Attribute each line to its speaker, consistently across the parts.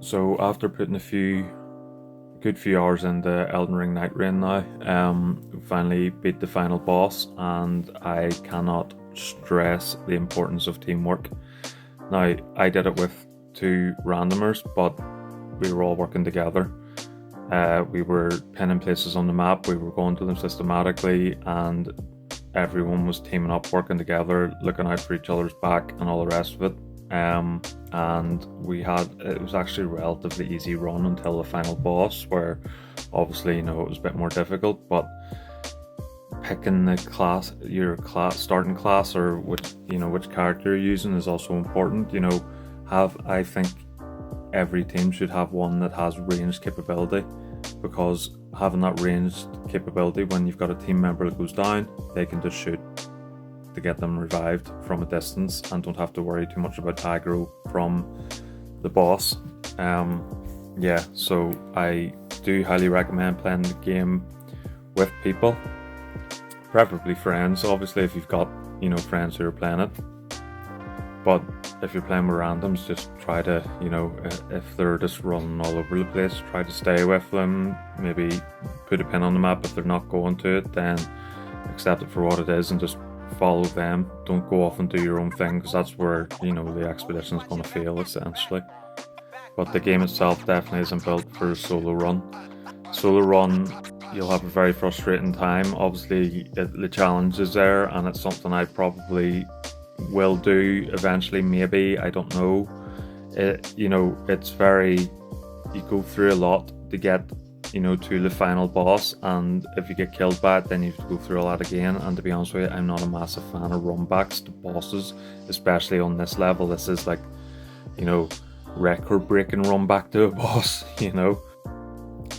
Speaker 1: So after putting good few hours into Elden Ring Nightreign now, finally beat the final boss, and I cannot stress the importance of teamwork. Now I did it with two randomers, but we were all working together. We were pinning places on the map, we were going to them systematically, and everyone was teaming up, working together, looking out for each other's back, and all the rest of it. And it was actually a relatively easy run until the final boss, where obviously it was a bit more difficult, but picking your starting class, or which character you're using is also important. I think every team should have one that has ranged capability, because having that ranged capability, when you've got a team member that goes down, they can just shoot to get them revived from a distance and don't have to worry too much about aggro from the boss. So I do highly recommend playing the game with people, preferably friends, obviously, if you've got friends who are playing it. But if you're playing with randoms, just try to, if they're just running all over the place, try to stay with them. Maybe put a pin on the map. If they're not going to it, then accept it for what it is and just follow them. Don't go off and do your own thing, because that's where the expedition is going to fail, essentially. But the game itself definitely isn't built for a solo run. You'll have a very frustrating time. Obviously the challenge is there, and it's something I probably will do eventually, maybe, I don't know. It's very, you go through a lot to get to the final boss, and if you get killed by it, then you have to go through all that again. And to be honest with you, I'm not a massive fan of runbacks to bosses, especially on this level. This is like, record breaking run back to a boss.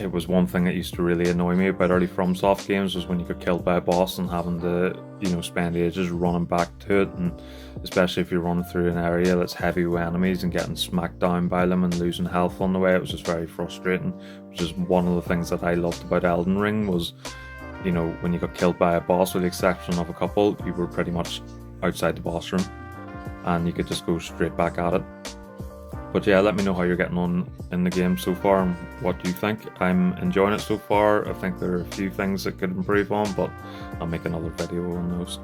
Speaker 1: It was one thing that used to really annoy me about early FromSoft games, was when you got killed by a boss and having to spend ages running back to it, and especially if you're running through an area that's heavy with enemies and getting smacked down by them and losing health on the way. It was just very frustrating, which is one of the things that I loved about Elden Ring, was when you got killed by a boss, with the exception of a couple, you were pretty much outside the boss room and you could just go straight back at it. But yeah, let me know how you're getting on in the game so far and what you think. I'm enjoying it so far. I think there are a few things that could improve on, but I'll make another video on those.